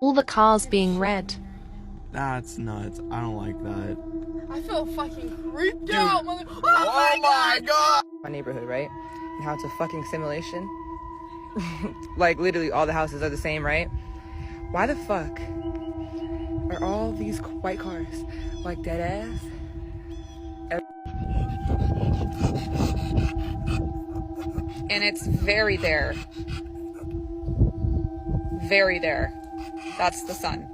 all the cars being red. That's nuts. I don't like that. I feel fucking creeped out, mother. Oh my god! My neighborhood, right? And how it's a fucking simulation. Like, literally all the houses are the same, right? Why the fuck are all these white cars like dead ass? And it's very there. Very there. That's the sun.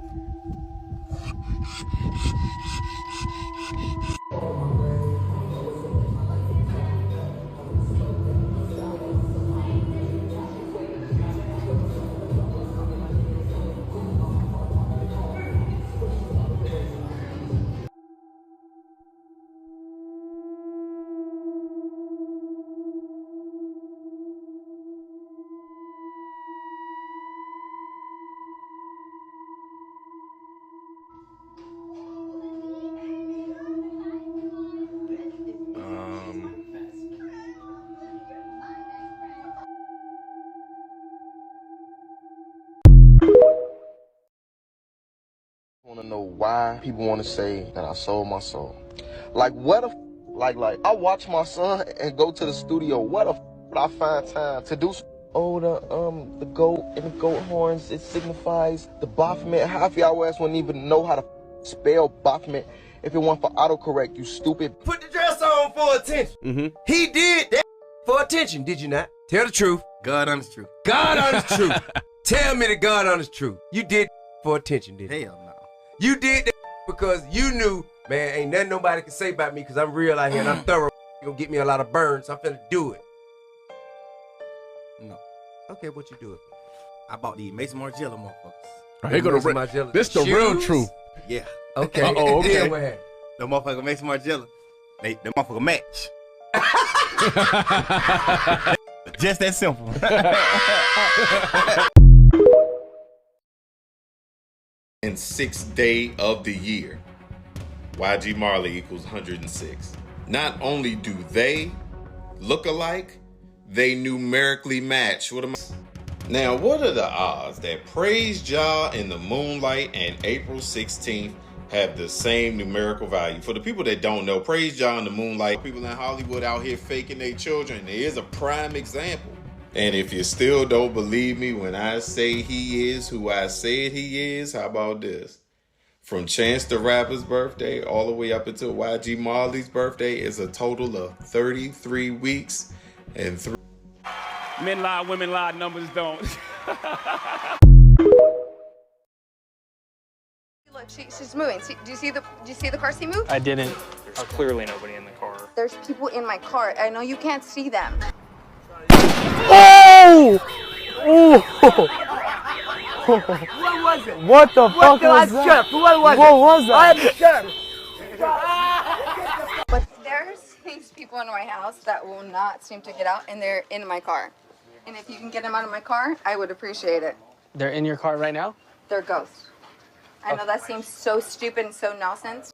I want to know why people want to say that I sold my soul. Like, what if, like, I watch my son and go to the studio. What if I find time to do? Oh, the goat and the goat horns, it signifies the Baphomet. Half y'all ass wouldn't even know how to spell Baphomet if it weren't for autocorrect, you stupid. Put the dress on for attention. He did that for attention, did you not? Tell the truth. God honest truth. God honest truth. Tell me the God honest truth. You did for attention, didn't you? Hell no. You did that because you knew, man, ain't nothing nobody can say about me because I'm real out here and I'm thorough. You gonna get me a lot of burns. I'm finna do it. No. Okay, what you do it for? I bought these Mason Margiela motherfuckers. Here go the real. This the real truth. Yeah. Okay. Uh-oh, okay. Then what happened? The motherfucker Mason Margiela. The motherfucker match. Just that simple. And sixth day of the year, YG Marley equals 106. Not only do they look alike, they numerically match. Now, what are the odds that Praise Jah in the Moonlight and April 16th have the same numerical value? For the people that don't know, Praise Jah in the Moonlight, people in Hollywood out here faking their children. There is a prime example. And if you still don't believe me when I say he is who I said he is, how about this? From Chance the Rapper's birthday all the way up until YG Marley's birthday is a total of 33 weeks and 3. Men lie, women lie, numbers don't. Look, she's moving. Do you see the car seat move? I didn't. There's clearly nobody in the car. There's people in my car. I know you can't see them. Oh! Oh! What was it? What the fuck was that? What was that? But there's these people in my house that will not seem to get out, and they're in my car. And if you can get them out of my car, I would appreciate it. They're in your car right now? They're ghosts. I know that seems so stupid and so nonsense.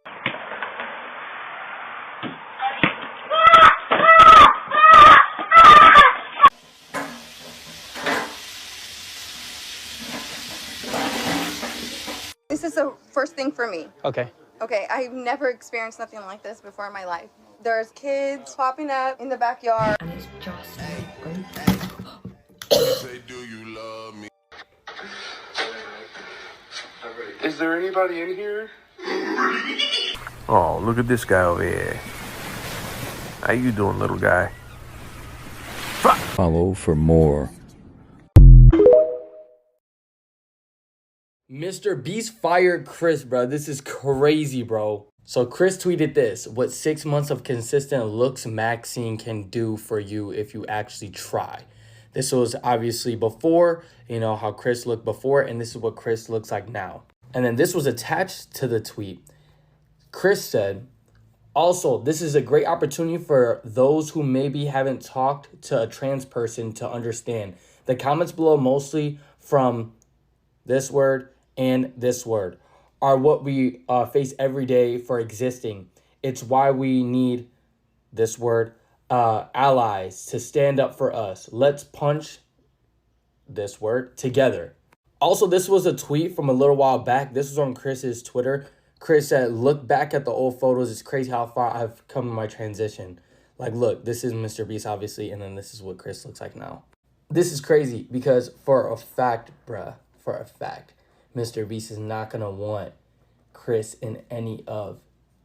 This is the first thing for me. Okay. Okay, I've never experienced nothing like this before in my life. There's kids popping up in the backyard. And it's just Say, do you love me? Is there anybody in here? Oh, look at this guy over here. How you doing, little guy? Follow for more. Mr. Beast fired Chris, bro. This is crazy, bro. So Chris tweeted this: what 6 months of consistent looks Maxine can do for you if you actually try. This was obviously before, you know, how Chris looked before, and this is what Chris looks like now. And then this was attached to the tweet. Chris said, also, this is a great opportunity for those who maybe haven't talked to a trans person to understand. The comments below, mostly from this word and this word, are what we face every day for existing. It's why we need this word, allies, to stand up for us. Let's punch this word together. Also, this was a tweet from a little while back. This was on Chris's Twitter. Chris said, look back at the old photos. It's crazy how far I've come in my transition. Like, look, this is Mr. Beast, obviously, and then this is what Chris looks like now. This is crazy because for a fact, bruh, for a fact, Mr. Beast is not going to want Chris in any of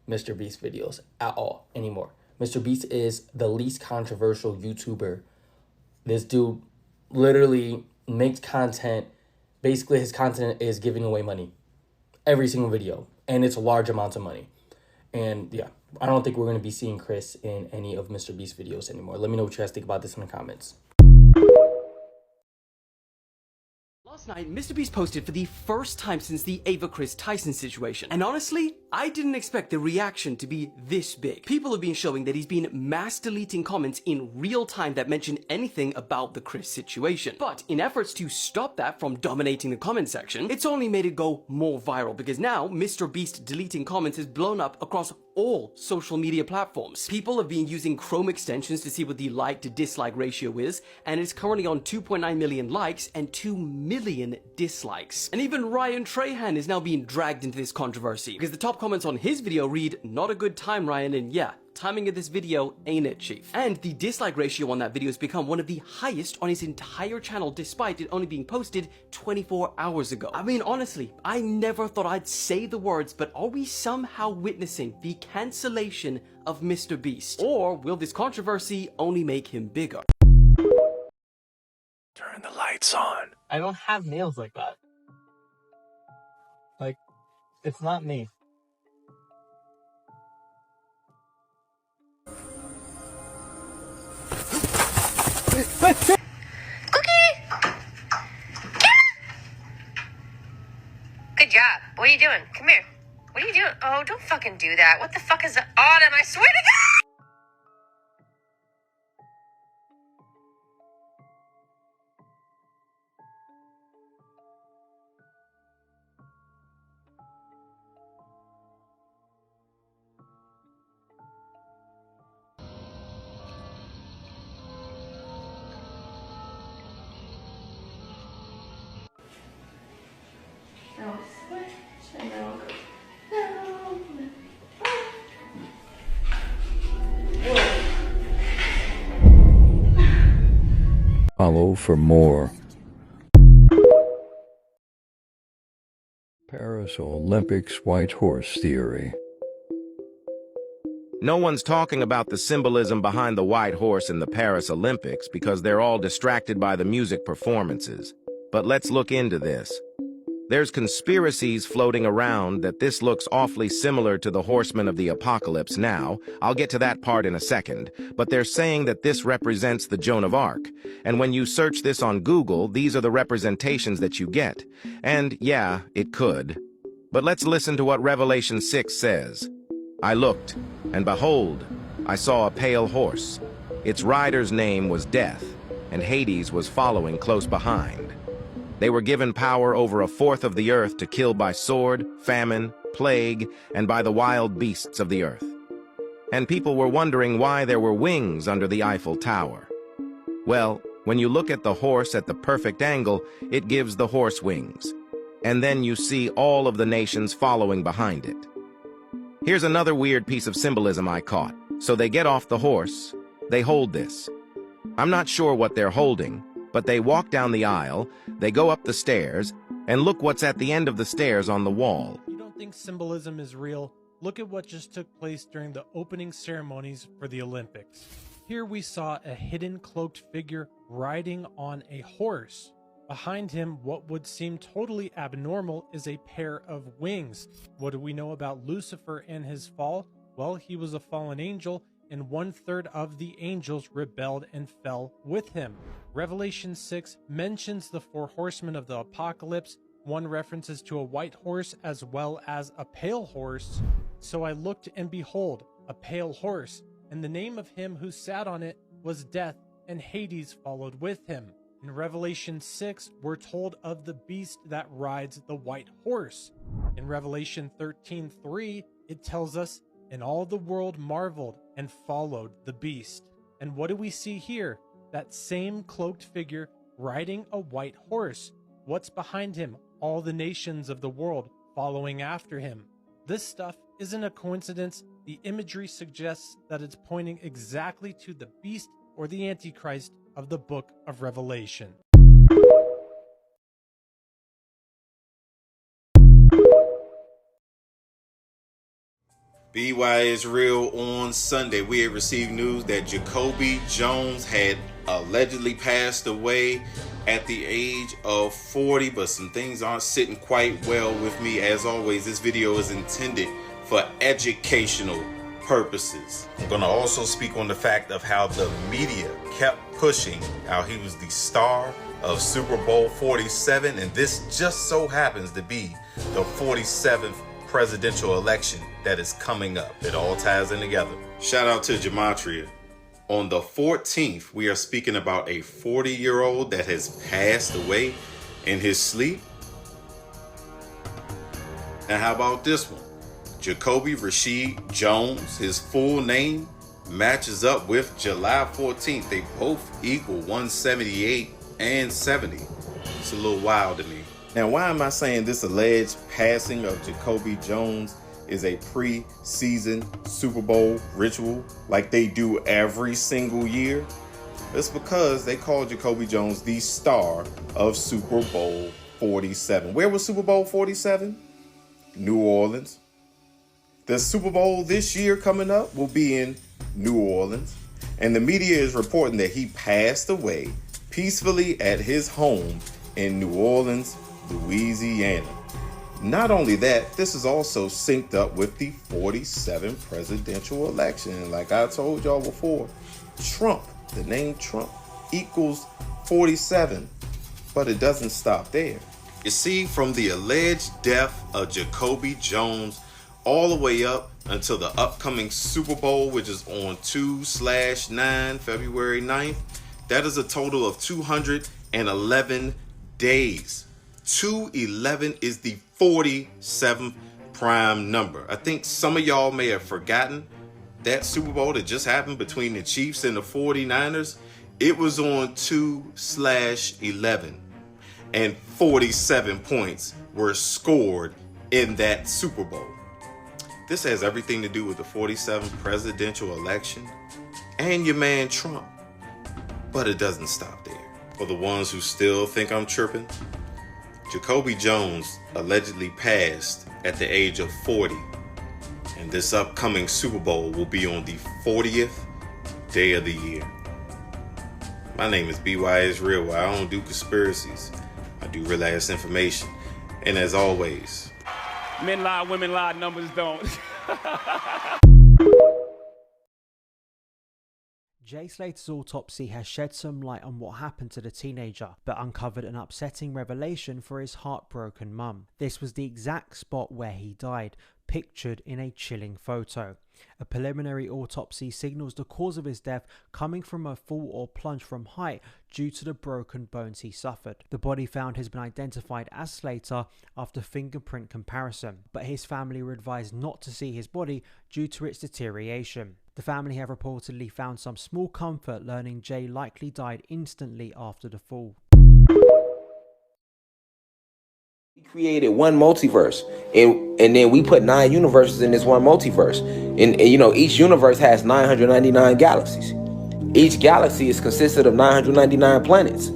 Mr. Beast videos at all anymore. Mr. Beast is the least controversial YouTuber. This dude literally makes content. Basically, his content is giving away money every single video, and it's large amounts of money. And yeah, I don't think we're going to be seeing Chris in any of Mr. Beast videos anymore. Let me know what you guys think about this in the comments. Last night, Mr. Beast posted for the first time since the Ava Chris Tyson situation. And honestly, I didn't expect the reaction to be this big. People have been showing that he's been mass deleting comments in real time that mention anything about the Chris situation. But in efforts to stop that from dominating the comment section, it's only made it go more viral because now Mr. Beast deleting comments is blown up across all social media platforms. People have been using Chrome extensions to see what the like to dislike ratio is, and it's currently on 2.9 million likes and 2 million dislikes. And even Ryan Trahan is now being dragged into this controversy because the top comments on his video read, "Not a good time, Ryan," and yeah, timing of this video ain't it, chief. And the dislike ratio on that video has become one of the highest on his entire channel despite it only being posted 24 hours ago. I mean, honestly, I never thought I'd say the words, but are we somehow witnessing the cancellation of Mr. Beast? Or will this controversy only make him bigger? Turn the lights on. I don't have nails like that. Like, it's not me. Good job. What are you doing? Come here. What are you doing? Oh, don't fucking do that. What the fuck is that? Autumn, I swear to God! Follow for more. Paris Olympics white horse theory. No one's talking about the symbolism behind the white horse in the Paris Olympics because they're all distracted by the music performances. But let's look into this. There's conspiracies floating around that this looks awfully similar to the Horsemen of the Apocalypse now. I'll get to that part in a second. But they're saying that this represents the Joan of Arc. And when you search this on Google, these are the representations that you get. And yeah, it could. But let's listen to what Revelation 6 says. I looked, and behold, I saw a pale horse. Its rider's name was Death, and Hades was following close behind. They were given power over a fourth of the earth to kill by sword, famine, plague, and by the wild beasts of the earth. And people were wondering why there were wings under the Eiffel Tower. Well, when you look at the horse at the perfect angle, it gives the horse wings. And then you see all of the nations following behind it. Here's another weird piece of symbolism I caught. So they get off the horse, they hold this. I'm not sure what they're holding, but they walk down the aisle, they go up the stairs, and look what's at the end of the stairs on the wall. You don't think symbolism is real? Look at what just took place during the opening ceremonies for the Olympics. Here we saw a hidden cloaked figure riding on a horse. Behind him, what would seem totally abnormal is a pair of wings. What do we know about Lucifer and his fall? Well, he was a fallen angel, and 1/3 of the angels rebelled and fell with him. Revelation 6 mentions the 4 horsemen of the apocalypse. One references to a white horse as well as a pale horse. So I looked, and behold, a pale horse, and the name of him who sat on it was Death, and Hades followed with him. In Revelation 6, we're told of the beast that rides the white horse. In Revelation 13:3, it tells us, and all the world marveled and followed the beast. And what do we see here? That same cloaked figure riding a white horse. What's behind him? All the nations of the world following after him. This stuff isn't a coincidence. The imagery suggests that it's pointing exactly to the beast or the Antichrist of the book of Revelation. BY is real. On Sunday, we had received news that Jacoby Jones had allegedly passed away at the age of 40, but some things aren't sitting quite well with me. As always, this video is intended for educational purposes. I'm going to also speak on the fact of how the media kept pushing how he was the star of Super Bowl 47, and this just so happens to be the 47th presidential election that is coming up. It all ties in together. Shout out to Gematria. On the 14th, we are speaking about a 40-year-old that has passed away in his sleep. And how about this one? Jacoby Rashid Jones, his full name matches up with July 14th. They both equal 178 and 70. It's a little wild to me. Now, why am I saying this alleged passing of Jacoby Jones is a pre-season Super Bowl ritual like they do every single year? It's because they call Jacoby Jones the star of Super Bowl 47. Where was Super Bowl 47? New Orleans. The Super Bowl this year coming up will be in New Orleans. And the media is reporting that he passed away peacefully at his home in New Orleans, Louisiana. Not only that, this is also synced up with the 47th presidential election. Like I told y'all before, Trump, the name Trump, equals 47, but it doesn't stop there. You see, from the alleged death of Jacoby Jones all the way up until the upcoming Super Bowl, which is on 2/9, February 9th, that is a total of 211 days. 211 is the 47th prime number. I think some of y'all may have forgotten that Super Bowl that just happened between the Chiefs and the 49ers. It was on 2/11, and 47 points were scored in that Super Bowl. This has everything to do with the 47th presidential election and your man Trump. But it doesn't stop there. For the ones who still think I'm tripping, Jacoby Jones allegedly passed at the age of 40, and this upcoming Super Bowl will be on the 40th day of the year. My name is BY Israel. I don't do conspiracies. I do real ass information. And as always, Men lie, women lie, numbers don't. Jay Slater's autopsy has shed some light on what happened to the teenager, but uncovered an upsetting revelation for his heartbroken mum. This was the exact spot where he died, pictured in a chilling photo. A preliminary autopsy signals the cause of his death coming from a fall or plunge from height due to the broken bones he suffered. The body found has been identified as Slater after fingerprint comparison, but his family were advised not to see his body due to its deterioration. The family have reportedly found some small comfort learning Jay likely died instantly after the fall. We created one multiverse, and then we put 9 universes in this one multiverse. And you know, each universe has 999 galaxies. Each galaxy is consisted of 999 planets.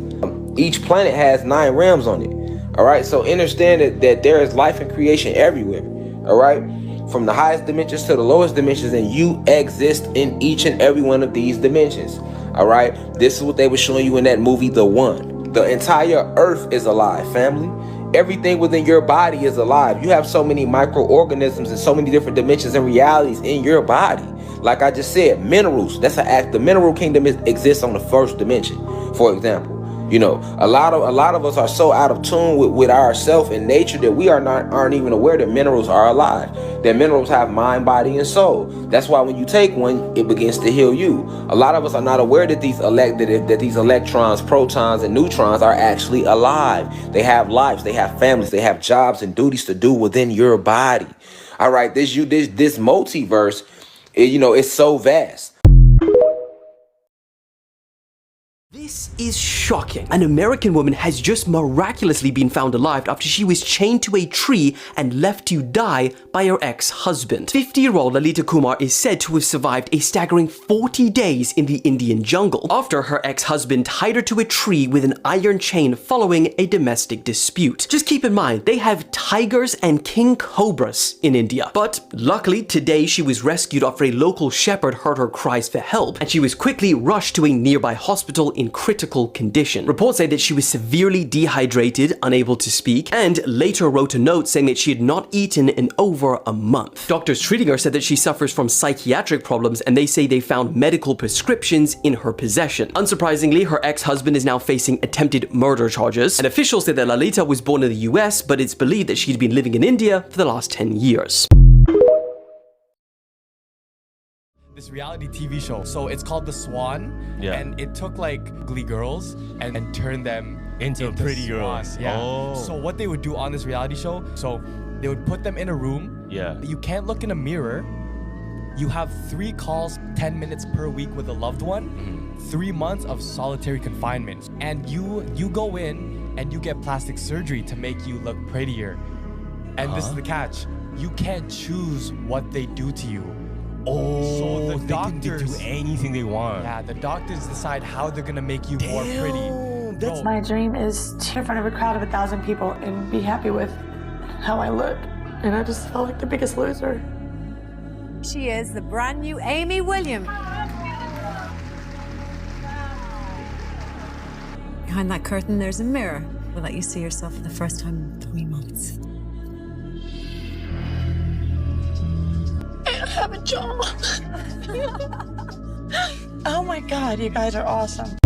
Each planet has 9 realms on it. All right, so understand that there is life and creation everywhere. All right, from the highest dimensions to the lowest dimensions, and you exist in each and every one of these dimensions. All right, this is what they were showing you in that movie, The One. The entire earth is alive, family. Everything within your body is alive. You have so many microorganisms and so many different dimensions and realities in your body. Like I just said, minerals, that's an act. The mineral kingdom exists on the first dimension, for example. You know, a lot of us are so out of tune with ourself and nature that we aren't even aware that minerals are alive. That minerals have mind, body, and soul. That's why when you take one, it begins to heal you. A lot of us are not aware that these electrons, protons, and neutrons are actually alive. They have lives, they have families, they have jobs and duties to do within your body. All right, this multiverse, it's so vast. This is shocking. An American woman has just miraculously been found alive after she was chained to a tree and left to die by her ex-husband. 50-year-old Lalita Kumar is said to have survived a staggering 40 days in the Indian jungle after her ex-husband tied her to a tree with an iron chain following a domestic dispute. Just keep in mind, they have tigers and king cobras in India. But luckily, today she was rescued after a local shepherd heard her cries for help, and she was quickly rushed to a nearby hospital in critical condition. Reports say that she was severely dehydrated, unable to speak, and later wrote a note saying that she had not eaten in over a month. Doctors treating her said that she suffers from psychiatric problems, and they say they found medical prescriptions in her possession. Unsurprisingly, her ex-husband is now facing attempted murder charges, and officials say that Lalita was born in the US, but it's believed that she'd been living in India for the last 10 years. This reality TV show. So it's called The Swan. Yeah. And it took like ugly girls and turned them into pretty girls. Yeah. Oh. So what they would do on this reality show, so they would put them in a room. Yeah. You can't look in a mirror. You have 3 calls, 10 minutes per week with a loved one. 3 months of solitary confinement. And you go in and you get plastic surgery to make you look prettier. And this is the catch. You can't choose what they do to you. Oh, so the they doctors can do anything they want. Yeah, the doctors decide how they're gonna make you more pretty. My dream is to in front of a crowd of 1,000 people and be happy with how I look. And I just felt like the biggest loser. She is the brand new Amy Williams. Behind that curtain, there's a mirror. Will let you see yourself for the first time in 3 months. I have a job. Oh my God, you guys are awesome.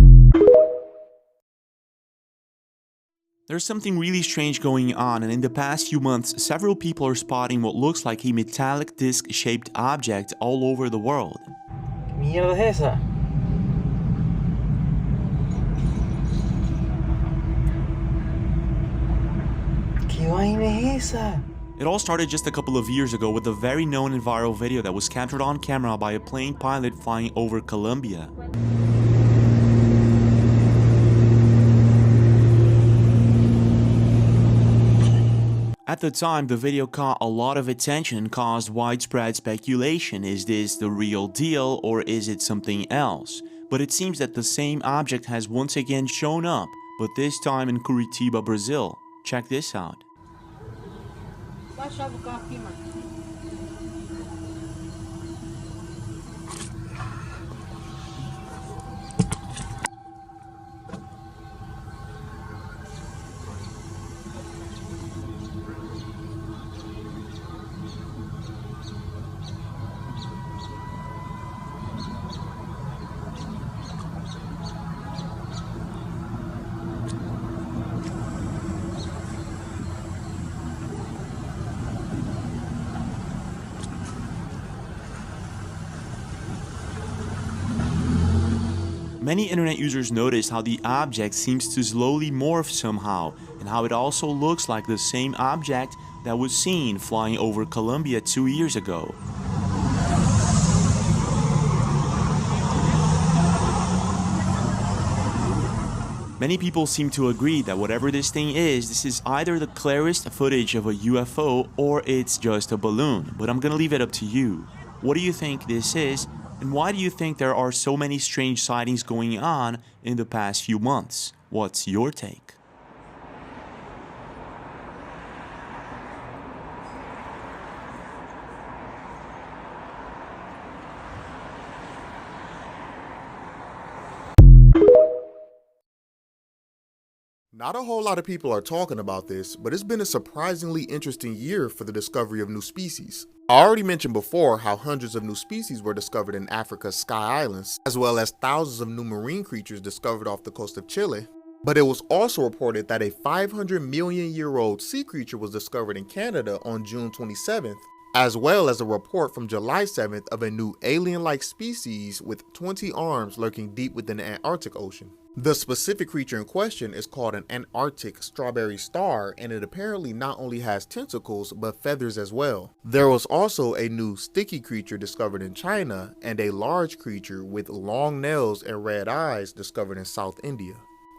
There's something really strange going on, and in the past few months, several people are spotting what looks like a metallic disc-shaped object all over the world. ¿Qué mierda es esa? ¿Qué vaina es esa? It all started just a couple of years ago with a very known and viral video that was captured on camera by a plane pilot flying over Colombia. At the time, the video caught a lot of attention and caused widespread speculation. Is this the real deal or is it something else? But it seems that the same object has once again shown up, but this time in Curitiba, Brazil. Check this out. Many internet users noticed how the object seems to slowly morph somehow, and how it also looks like the same object that was seen flying over Colombia 2 years ago. Many people seem to agree that whatever this thing is, this is either the clearest footage of a UFO or it's just a balloon, but I'm gonna leave it up to you. What do you think this is? And why do you think there are so many strange sightings going on in the past few months? What's your take? Not a whole lot of people are talking about this, but it's been a surprisingly interesting year for the discovery of new species. I already mentioned before how hundreds of new species were discovered in Africa's Sky Islands, as well as thousands of new marine creatures discovered off the coast of Chile. But it was also reported that a 500 million year old sea creature was discovered in Canada on June 27th, as well as a report from July 7th of a new alien-like species with 20 arms lurking deep within the Antarctic Ocean. The specific creature in question is called an Antarctic strawberry star, and it apparently not only has tentacles but feathers as well. There was also a new sticky creature discovered in China and a large creature with long nails and red eyes discovered in South India.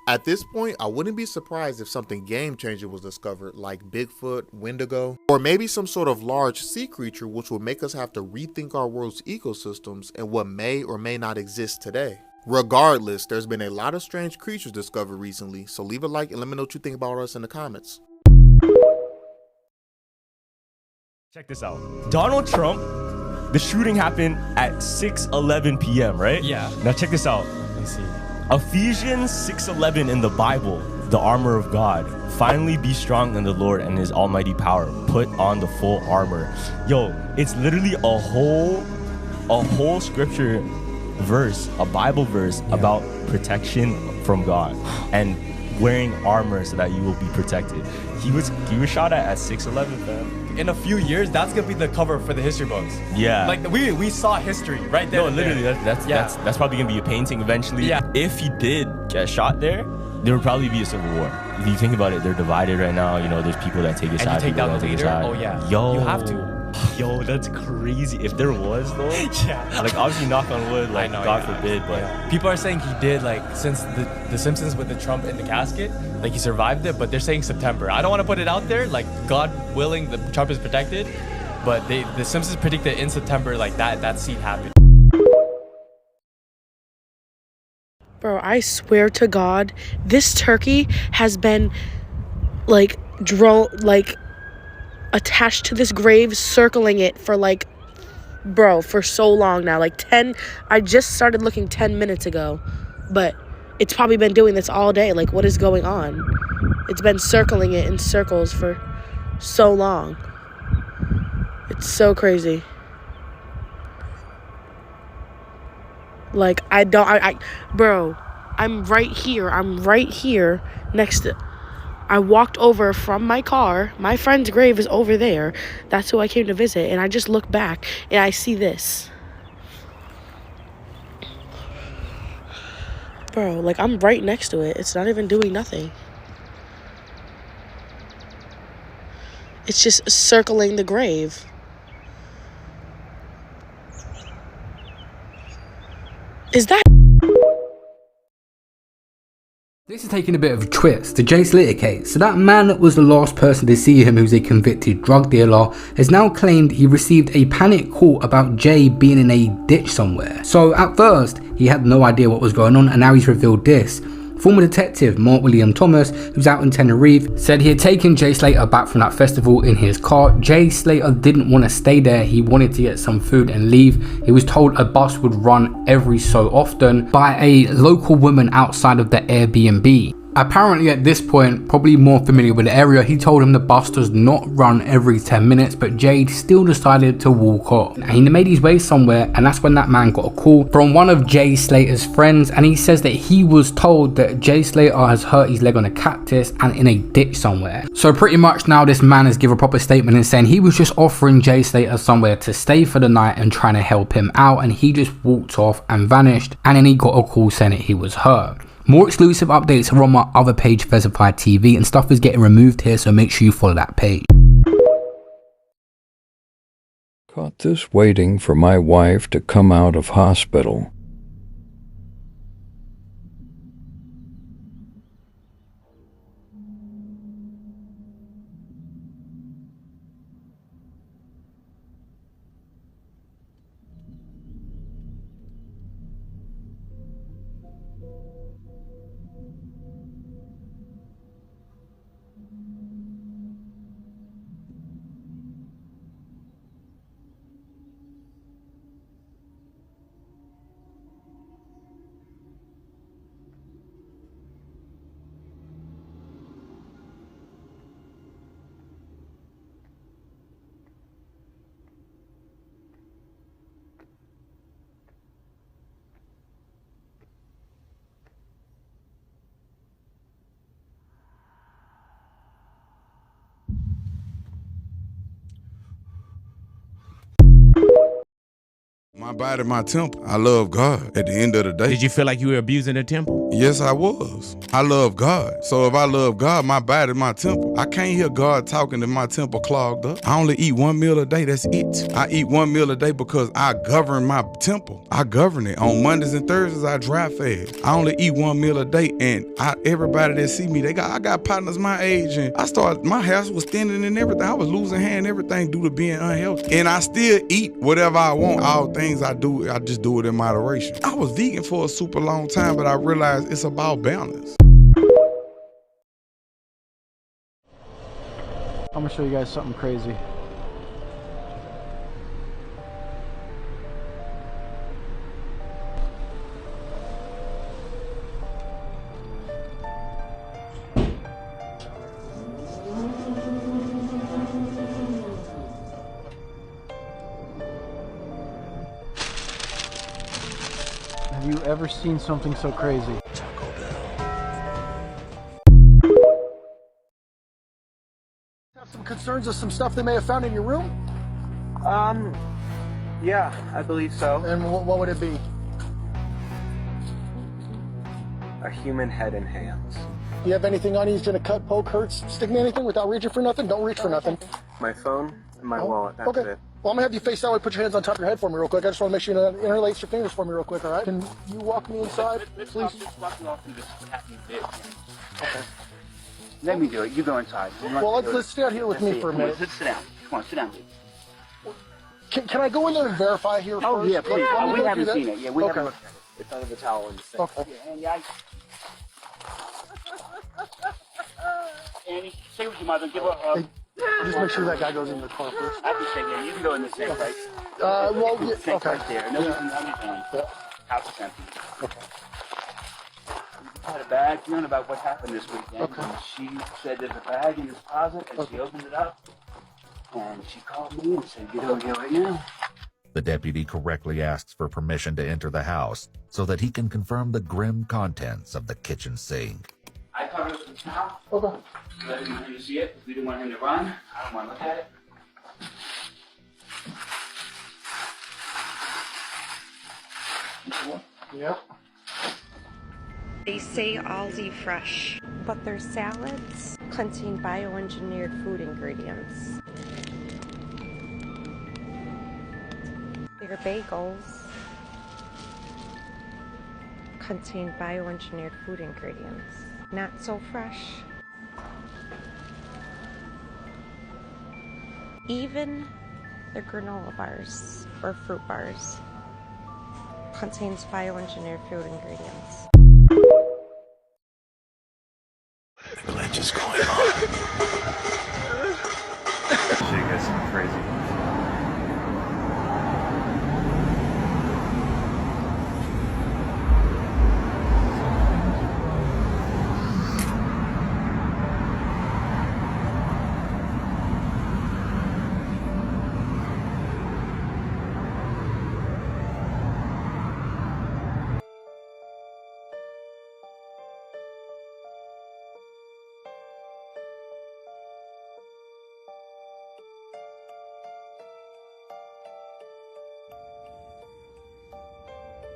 At this point, I wouldn't be surprised if something game-changing was discovered like Bigfoot, Wendigo, or maybe some sort of large sea creature which would make us have to rethink our world's ecosystems and what may or may not exist today. Regardless, there's been a lot of strange creatures discovered recently, so leave a like and let me know what you think about us in the comments. Check this out. Donald Trump, the shooting happened at 6:11 p.m., right? Yeah. Now check this out. Let me see. Ephesians 6:11 in the Bible, the armor of God. Finally be strong in the Lord and his almighty power. Put on the full armor. Yo, it's literally a whole scripture verse, a Bible verse about protection from God and wearing armor so that you will be protected. He was shot at 6:11, fam. In a few years, that's gonna be the cover for the history books. Yeah. Like we saw history right there. No, literally, that's probably gonna be a painting eventually. Yeah. If he did get shot there would probably be a civil war. If you think about it, they're divided right now. You know, there's people that take his side. And you take people down that the take his leader. side. Oh yeah. Yo, you have to. Yo, that's crazy. If there was though, yeah. Like obviously, knock on wood, like God forbid, but people are saying he did, like, since the Simpsons with the Trump in the casket, like he survived it, but they're saying September. I don't want to put it out there, like God willing, the Trump is protected, but the Simpsons predicted in September, like that scene happened. Bro, I swear to God, this turkey has been attached to this grave, circling it for for so long now. I just started looking 10 minutes ago, but it's probably been doing this all day. Like, what is going on? It's been circling it in circles for so long. It's so crazy. Bro, I'm right here next to... I walked over from my car. My friend's grave is over there. That's who I came to visit. And I just look back and I see this. Bro, I'm right next to it. It's not even doing nothing. It's just circling the grave. Is that... This is taking a bit of a twist. The Jay Slater case. So that man that was the last person to see him, who's a convicted drug dealer, has now claimed he received a panic call about Jay being in a ditch somewhere. So at first, he had no idea what was going on, and now he's revealed this. Former detective Mark William Thomas, who's out in Tenerife, said he had taken Jay Slater back from that festival in his car. Jay Slater didn't want to stay there. He wanted to get some food and leave. He was told a bus would run every so often by a local woman outside of the Airbnb. Apparently at this point, probably more familiar with the area, he told him the bus does not run every 10 minutes, but Jade still decided to walk off. And he made his way somewhere, and that's when that man got a call from one of Jay Slater's friends, and he says that he was told that Jay Slater has hurt his leg on a cactus and in a ditch somewhere. So pretty much now this man has given a proper statement and saying he was just offering Jay Slater somewhere to stay for the night and trying to help him out, and he just walked off and vanished, and then he got a call saying that he was hurt. More exclusive updates are on my other page, Versified TV, and stuff is getting removed here, so make sure you follow that page. Caught this waiting for my wife to come out of hospital. body, my temple. I love God at the end of the day. Did you feel like you were abusing the temple? Yes, I was. I love God. So if I love God, my body, my temple. I can't hear God talking if my temple clogged up. I only eat 1 meal a day. That's it. I eat 1 meal a day because I govern my temple. I govern it. On Mondays and Thursdays, I dry fast. I only eat 1 meal a day, and everybody that see me, I got partners my age, and my house was thinning and everything. I was losing hair and everything due to being unhealthy. And I still eat whatever I want. All things I do, I just do it in moderation. I was vegan for a super long time, but I realized it's about balance. I'm gonna show you guys something crazy. Have you ever seen something so crazy? Have some concerns of some stuff they may have found in your room? Yeah, I believe so. And what would it be? A human head and hands. You have anything on you that's gonna cut, poke, hurt, stick me anything without reaching for nothing? Don't reach for nothing. My phone and my wallet, that's okay. it. Well, I'm gonna have you face that way. Put your hands on top of your head for me real quick. I just want to make sure you interlace your fingers for me real quick, all right? Can you walk me inside, please? Okay. Let me do it. You go inside. Well, let's stay out here with me for a minute. Sit down. Come on, sit down, please. Can I go in there and verify here first? Oh, yeah, please. We haven't seen it. Yeah, we okay. haven't looked at it. It's under the towel in the sink. Okay. Yeah, Annie, stay with your mother. Give her a hug. Just make sure that guy goes in the car first. I can stay there. You can go in the sink, right? Well, yeah, sink okay. right there. No, nobody's home. Yeah. House is empty. Okay. We had a bag feeling about what happened this weekend. Okay. And she said there's a bag in this closet, and she opened it up, and she called me and said, get over here right now. The deputy correctly asks for permission to enter the house so that he can confirm the grim contents of the kitchen sink. I covered it with a towel. Okay. Let him know you see it. We didn't want him to run. I don't want to look at it. Yep. They say Aldi Fresh, but their salads contain bioengineered food ingredients. Their bagels contain bioengineered food ingredients. Not so fresh. Even their granola bars or fruit bars contains bioengineered food ingredients. Avalanche is going on. Show you guys something crazy.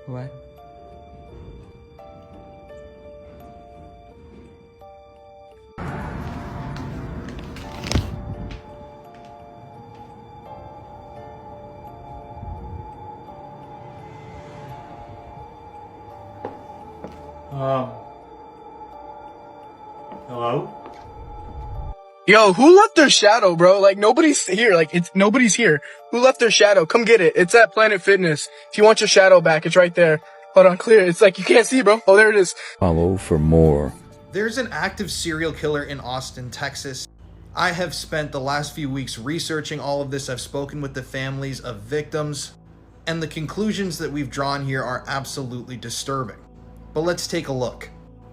What? Hello? Yo, who left their shadow, bro? Like, nobody's here. Like, nobody's here. Who left their shadow? Come get it. It's at Planet Fitness. If you want your shadow back, it's right there. Hold on, clear. It's like, you can't see, bro. Oh, there it is. Follow for more. There's an active serial killer in Austin, Texas. I have spent the last few weeks researching all of this. I've spoken with the families of victims, and the conclusions that we've drawn here are absolutely disturbing. But let's take a look.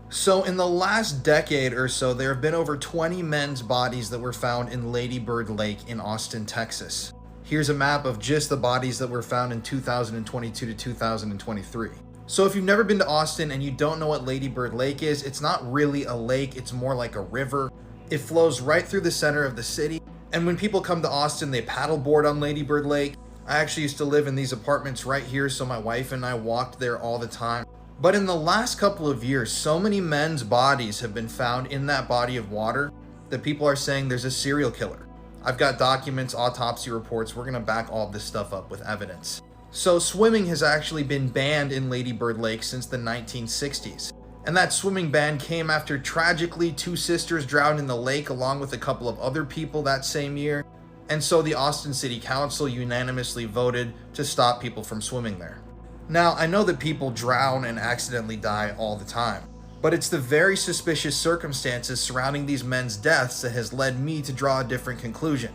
So in the last decade or so, there have been over 20 men's bodies that were found in Lady Bird Lake in Austin, Texas. Here's a map of just the bodies that were found in 2022 to 2023. So if you've never been to Austin and you don't know what Lady Bird Lake is, it's not really a lake, it's more like a river. It flows right through the center of the city. And when people come to Austin, they paddleboard on Lady Bird Lake. I actually used to live in these apartments right here, so my wife and I walked there all the time. But in the last couple of years, so many men's bodies have been found in that body of water that people are saying there's a serial killer. I've got documents, autopsy reports. We're gonna back all this stuff up with evidence. So swimming has actually been banned in Lady Bird Lake since the 1960s. And that swimming ban came after tragically 2 sisters drowned in the lake along with a couple of other people that same year. And so the Austin City Council unanimously voted to stop people from swimming there. Now, I know that people drown and accidentally die all the time, but it's the very suspicious circumstances surrounding these men's deaths that has led me to draw a different conclusion.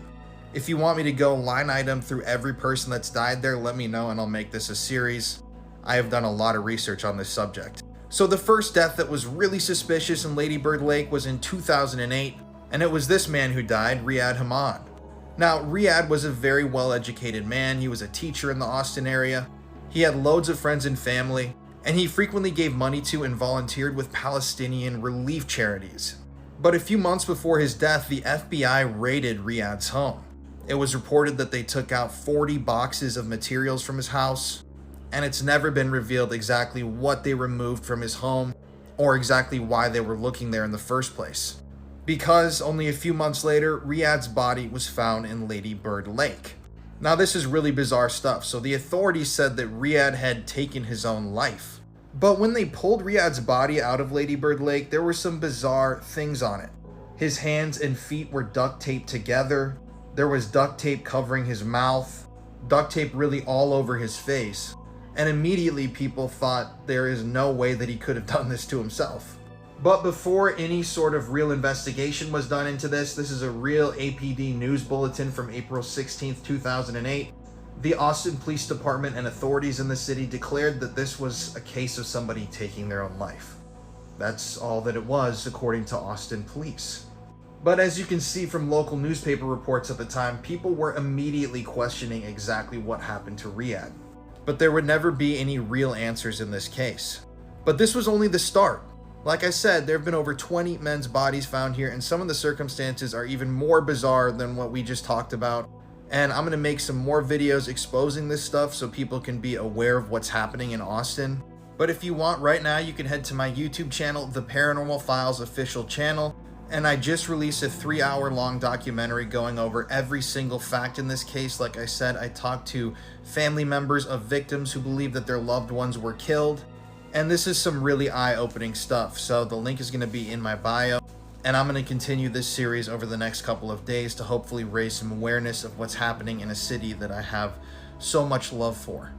If you want me to go line item through every person that's died there, let me know and I'll make this a series. I have done a lot of research on this subject. So the first death that was really suspicious in Lady Bird Lake was in 2008, and it was this man who died, Riyad Hamad. Now, Riyad was a very well-educated man. He was a teacher in the Austin area. He had loads of friends and family, and he frequently gave money to and volunteered with Palestinian relief charities. But a few months before his death, the FBI raided Riyad's home. It was reported that they took out 40 boxes of materials from his house, and it's never been revealed exactly what they removed from his home or exactly why they were looking there in the first place. Because only a few months later, Riyad's body was found in Lady Bird Lake. Now this is really bizarre stuff, so the authorities said that Riyad had taken his own life. But when they pulled Riyad's body out of Lady Bird Lake, there were some bizarre things on it. His hands and feet were duct taped together, there was duct tape covering his mouth, duct tape really all over his face, and immediately people thought there is no way that he could have done this to himself. But before any sort of real investigation was done into this is a real APD news bulletin from April 16th, 2008. The Austin Police Department and authorities in the city declared that this was a case of somebody taking their own life. That's all that it was, according to Austin Police. But as you can see from local newspaper reports at the time, people were immediately questioning exactly what happened to Riyad. But there would never be any real answers in this case. But this was only the start. Like I said, there have been over 20 men's bodies found here, and some of the circumstances are even more bizarre than what we just talked about. And I'm going to make some more videos exposing this stuff so people can be aware of what's happening in Austin. But if you want right now, you can head to my YouTube channel, The Paranormal Files Official Channel. And I just released a 3-hour-long documentary going over every single fact in this case. Like I said, I talked to family members of victims who believe that their loved ones were killed. And this is some really eye-opening stuff, so the link is going to be in my bio. And I'm going to continue this series over the next couple of days to hopefully raise some awareness of what's happening in a city that I have so much love for.